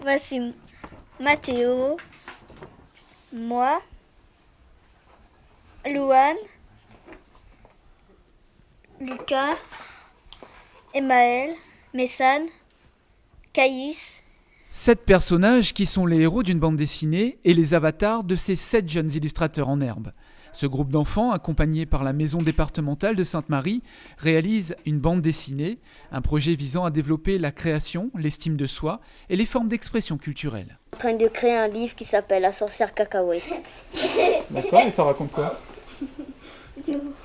Voici Mathéo, moi, Louane, Lucas, Emmaël, Messane, Caïs. 7 personnages qui sont les héros d'une bande dessinée et les avatars de ces 7 jeunes illustrateurs en herbe. Ce groupe d'enfants, accompagné par la maison départementale de Sainte-Marie, réalise une bande dessinée, un projet visant à développer la création, l'estime de soi et les formes d'expression culturelle. En train de créer un livre qui s'appelle La sorcière cacahuète. D'accord, et ça raconte quoi?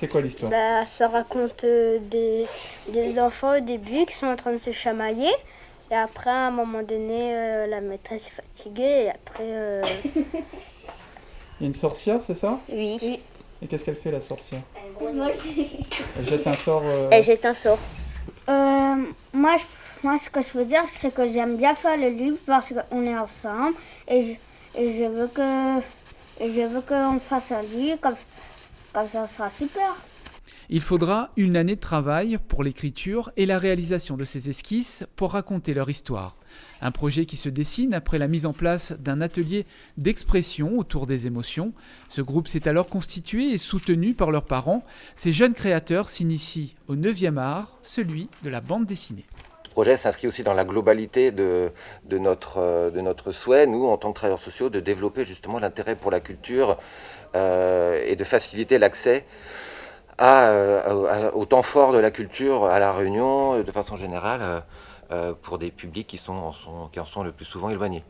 C'est quoi l'histoire? Ça raconte des enfants au début qui sont en train de se chamailler. Et après, à un moment donné, la maîtresse est fatiguée. Et après... Il y a une sorcière, c'est ça? Oui. Et qu'est-ce qu'elle fait, la sorcière? Elle jette un sort. Elle jette un sort. Moi, ce que je veux dire, c'est que j'aime bien faire le livre parce qu'on est ensemble et je veux qu'on fasse un livre, comme ça sera super. Il faudra une année de travail pour l'écriture et la réalisation de ces esquisses pour raconter leur histoire. Un projet qui se dessine après la mise en place d'un atelier d'expression autour des émotions. Ce groupe s'est alors constitué et soutenu par leurs parents. Ces jeunes créateurs s'initient au 9e art, celui de la bande dessinée. Ce projet s'inscrit aussi dans la globalité de notre souhait, nous, en tant que travailleurs sociaux, de développer justement l'intérêt pour la culture et de faciliter l'accès au temps fort de la culture à La Réunion, de façon générale, pour des publics qui en sont le plus souvent éloignés.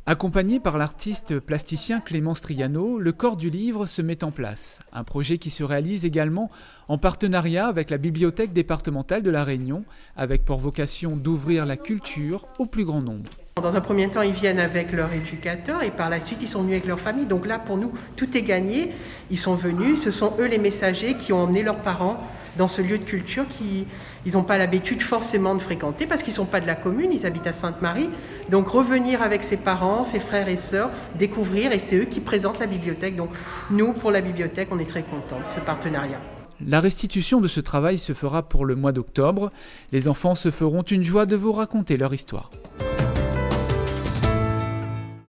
Accompagné par l'artiste plasticien Clémence Triano, le corps du livre se met en place. Un projet qui se réalise également en partenariat avec la bibliothèque départementale de La Réunion, avec pour vocation d'ouvrir la culture au plus grand nombre. Dans un premier temps, ils viennent avec leur éducateur et par la suite, ils sont venus avec leur famille. Donc là, pour nous, tout est gagné. Ils sont venus, ce sont eux les messagers qui ont emmené leurs parents dans ce lieu de culture qu'ils n'ont pas l'habitude forcément de fréquenter parce qu'ils ne sont pas de la commune, ils habitent à Sainte-Marie. Donc revenir avec ses parents, ses frères et sœurs, découvrir, et c'est eux qui présentent la bibliothèque. Donc nous, pour la bibliothèque, on est très contents de ce partenariat. La restitution de ce travail se fera pour le mois d'octobre. Les enfants se feront une joie de vous raconter leur histoire.